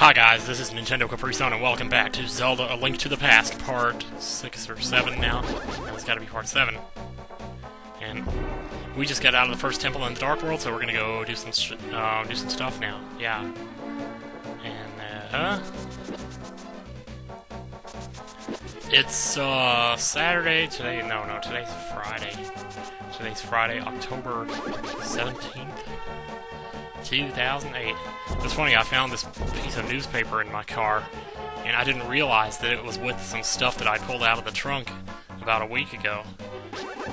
Hi guys, this is Nintendo Capri Sun, and welcome back to Zelda: A Link to the Past, part 6 or 7 now. It's gotta be part 7. And we just got out of the first temple in the Dark World, so we're gonna go do some stuff now. Yeah. And, it's, Saturday, today's Friday. Today's Friday, October 17th. 2008. It's funny, I found this piece of newspaper in my car, and I didn't realize that it was with some stuff that I pulled out of the trunk about a week ago.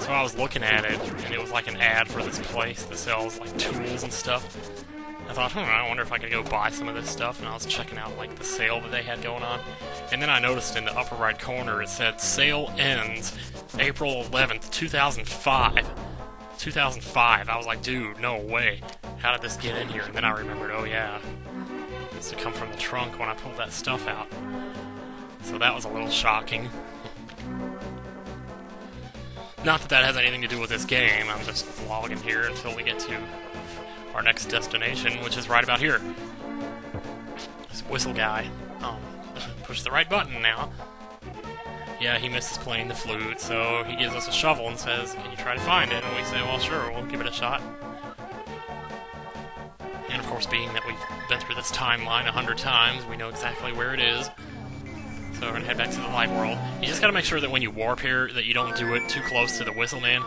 So I was looking at it, and it was like an ad for this place that sells like tools and stuff. I thought, I wonder if I could go buy some of this stuff, and I was checking out like the sale that they had going on. And then I noticed in the upper right corner it said, "Sale ends April 11th, 2005. 2005. I was like, dude, no way. How did this get in here? And then I remembered, oh yeah, it must have come from the trunk when I pulled that stuff out. So that was a little shocking. Not that that has anything to do with this game, I'm just vlogging here until we get to our next destination, which is right about here. This whistle guy. Oh, push the right button now. Yeah, he misses playing the flute, so he gives us a shovel and says, "Can you try to find it?" And we say, well, sure, we'll give it a shot. And of course, being that we've been through this timeline 100 times, we know exactly where it is. So we're gonna head back to the light world. You just gotta make sure that when you warp here, that you don't do it too close to the Whistle Man,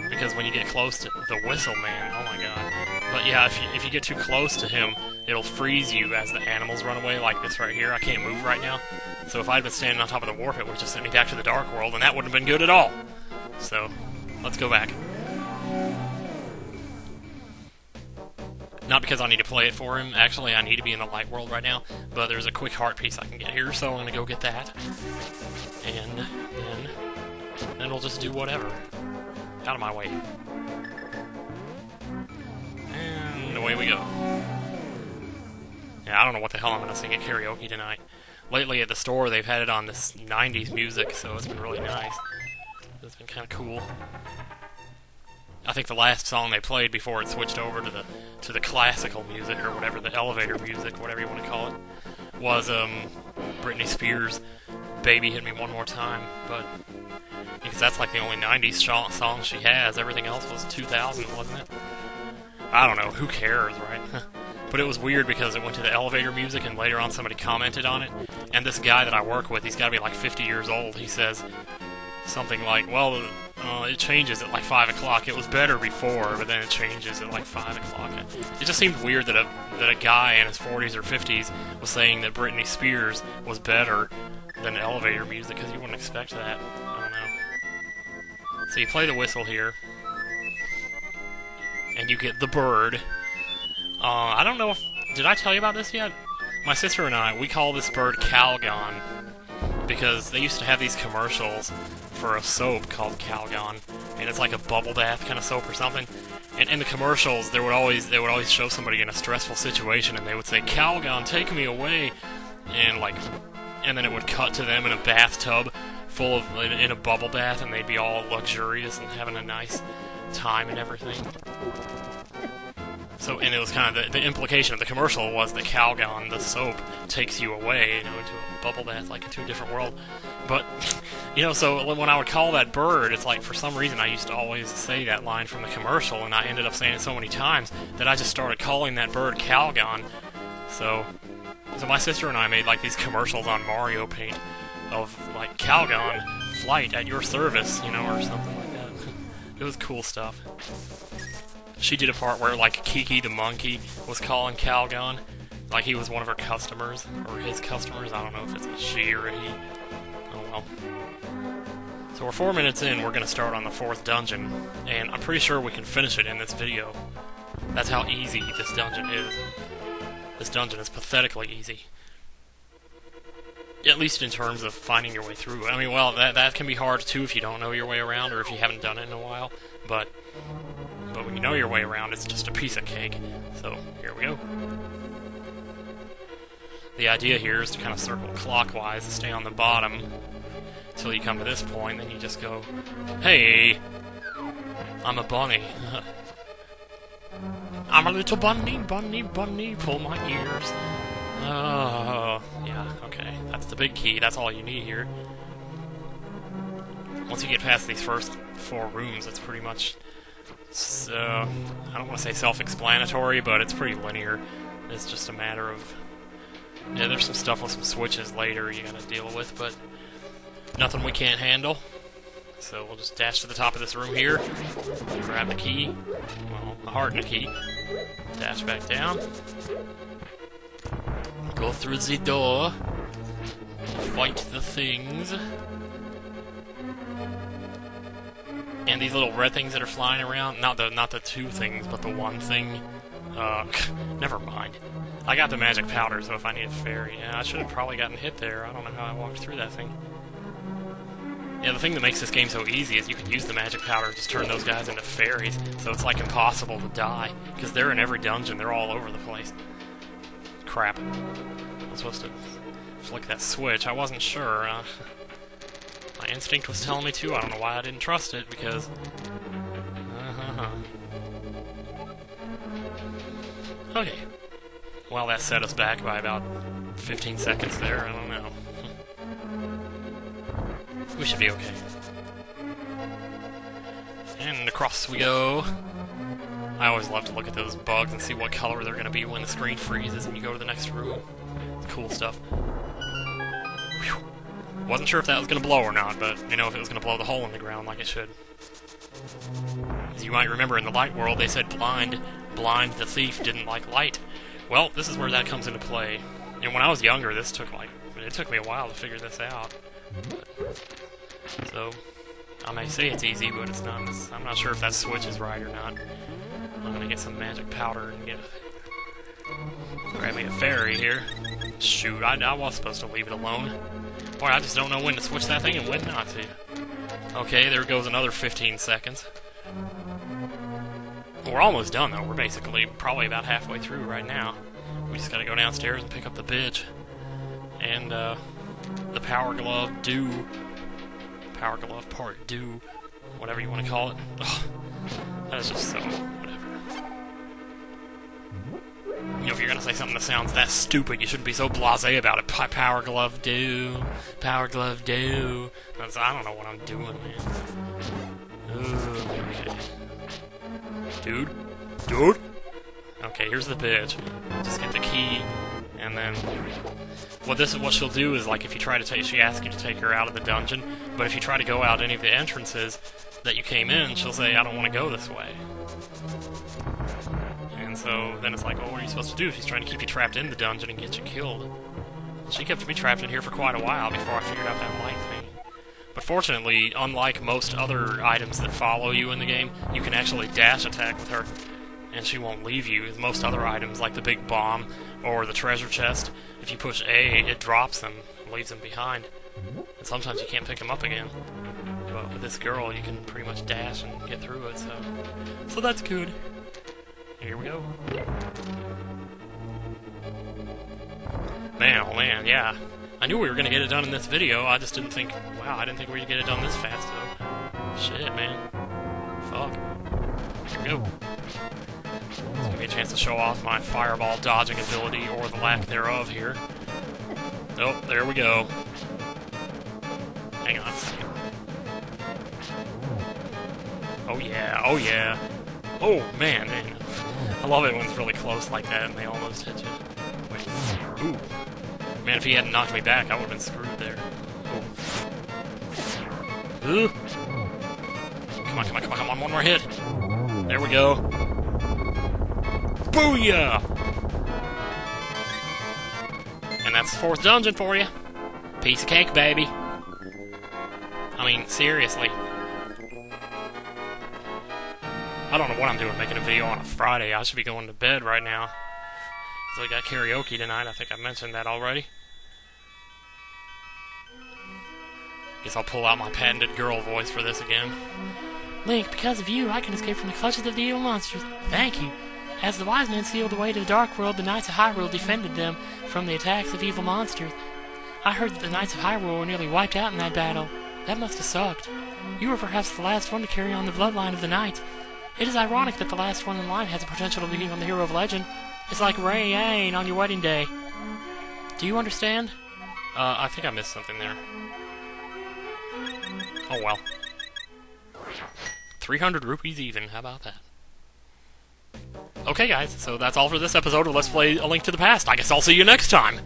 because when you get close to the Whistle Man, oh my god. But yeah, if you get too close to him, it'll freeze you as the animals run away, like this right here. I can't move right now. So if I'd been standing on top of the warp, it would just send me back to the Dark World, and that wouldn't have been good at all. So, let's go back. Not because I need to play it for him. Actually, I need to be in the light world right now. But there's a quick heart piece I can get here, so I'm going to go get that. And then we'll just do whatever. Out of my way. And away we go. Yeah, I don't know what the hell I'm going to sing at karaoke tonight. Lately at the store, they've had it on this 90s music, so it's been really nice. It's been kind of cool. I think the last song they played before it switched over to the classical music, or whatever, the elevator music, whatever you want to call it, was Britney Spears' "Baby Hit Me One More Time." But because that's like the only 90s song she has, everything else was 2000, wasn't it? I don't know, who cares, right? But it was weird because it went to the elevator music, and later on somebody commented on it, and this guy that I work with, he's got to be like 50 years old, he says something like, well, it changes at like 5 o'clock. It was better before, but then it changes at like 5 o'clock. It just seemed weird that a guy in his 40s or 50s was saying that Britney Spears was better than elevator music, because you wouldn't expect that. I don't know. So you play the whistle here, and you get the bird. I don't know if... Did I tell you about this yet? My sister and I, we call this bird Calgon, because they used to have these commercials for a soap called Calgon, and it's like a bubble bath kind of soap or something. And in the commercials, they would always show somebody in a stressful situation, and they would say, "Calgon, take me away," and then it would cut to them in a bathtub full of in a bubble bath, and they'd be all luxurious and having a nice time and everything. So, and it was kind of the implication of the commercial was that Calgon, the soap, takes you away, into a bubble bath, like into a different world. But, so when I would call that bird, it's like, for some reason, I used to always say that line from the commercial, and I ended up saying it so many times that I just started calling that bird Calgon. So my sister and I made, like, these commercials on Mario Paint of, like, Calgon, flight at your service, or something like that. It was cool stuff. She did a part where, like, Kiki the monkey was calling Calgon, like he was one of her customers, or his customers. I don't know if it's a she or a he. Oh well. So we're 4 minutes in, we're going to start on the 4th dungeon, and I'm pretty sure we can finish it in this video. That's how easy this dungeon is. This dungeon is pathetically easy. At least in terms of finding your way through. I mean, well, that can be hard too if you don't know your way around, or if you haven't done it in a while, but when you know your way around, it's just a piece of cake. So, here we go. The idea here is to kind of circle clockwise and stay on the bottom until you come to this point, then you just go, "Hey, I'm a bunny. I'm a little bunny, bunny, bunny, pull my ears." Oh, yeah, okay. That's the big key. That's all you need here. Once you get past these first 4 rooms, it's pretty much... I don't want to say self-explanatory, but it's pretty linear. It's just a matter of... Yeah, there's some stuff with some switches later you gotta deal with, but nothing we can't handle. So we'll just dash to the top of this room here, grab the key, well, a heart and a key, dash back down, go through the door, fight the things, and these little red things that are flying around, not the 2 things, but the 1 thing, never mind. I got the magic powder, so if I need a fairy, yeah, I should have probably gotten hit there. I don't know how I walked through that thing. Yeah, the thing that makes this game so easy is you can use the magic powder and just turn those guys into fairies, so it's like impossible to die, because they're in every dungeon, they're all over the place. Crap. I was supposed to flick that switch, I wasn't sure. My instinct was telling me to, I don't know why I didn't trust it, because... Okay. Well, that set us back by about 15 seconds there, I don't know. We should be okay. And across we go. I always love to look at those bugs and see what color they're going to be when the screen freezes and you go to the next room. It's cool stuff. Whew. Wasn't sure if that was going to blow or not, but, you know, if it was going to blow the hole in the ground like it should. As you might remember, in the light world, they said blind the thief didn't like light. Well, this is where that comes into play. And when I was younger, it took me a while to figure this out. So, I may say it's easy, but it's not. I'm not sure if that switch is right or not. I'm gonna get some magic powder and grab me a fairy here. Shoot, I was supposed to leave it alone. Boy, I just don't know when to switch that thing and when not to. Okay, there goes another 15 seconds. We're almost done, though. We're basically probably about halfway through right now. We just gotta go downstairs and pick up the bitch. And, the Power Glove Power Glove Part Do, whatever you want to call it. Ugh, that is just so whatever. You know, if you're gonna say something that sounds that stupid, you shouldn't be so blasé about it. Power Glove Do, Power Glove Do. I don't know what I'm doing, man. Ooh, okay. Dude. Okay, here's the bitch. Just get the key, and then what she'll do is, like, if you try to she asks you to take her out of the dungeon, but if you try to go out any of the entrances that you came in, she'll say, I don't want to go this way. And so then it's like, well, what are you supposed to do if she's trying to keep you trapped in the dungeon and get you killed? She kept me trapped in here for quite a while before I figured out that light thing. But fortunately, unlike most other items that follow you in the game, you can actually dash attack with her, and she won't leave you. Most other items, like the big bomb or the treasure chest, if you push A, it drops them and leaves them behind. And sometimes you can't pick them up again. But with this girl, you can pretty much dash and get through it, so that's good. Here we go. Man, oh man, yeah. I knew we were going to get it done in this video, I just didn't think, wow, I didn't think we would get it done this fast, though. Shit, man. Fuck. Here we go. It's going to be a chance to show off my fireball dodging ability, or the lack thereof here. Oh, there we go. Hang on a second. Oh yeah, oh yeah. Oh, man. I love it when it's really close like that and they almost hit you. Wait. Ooh. Man, if he hadn't knocked me back, I would have been screwed there. Oh. Ooh. Come on, one more hit. There we go. Booyah! And that's the 4th dungeon for you. Piece of cake, baby. I mean, seriously. I don't know what I'm doing making a video on a Friday. I should be going to bed right now. So we got karaoke tonight. I think I mentioned that already. Guess I'll pull out my patented girl voice for this again. Link, because of you, I can escape from the clutches of the evil monsters. Thank you. As the wise men sealed away to the Dark World, the Knights of Hyrule defended them from the attacks of evil monsters. I heard that the Knights of Hyrule were nearly wiped out in that battle. That must have sucked. You were perhaps the last one to carry on the bloodline of the Knights. It is ironic that the last one in line has the potential to become the hero of legend. It's like rain on your wedding day. Do you understand? I think I missed something there. Oh well. 300 rupees even, how about that? Okay guys, so that's all for this episode of Let's Play A Link to the Past. I guess I'll see you next time!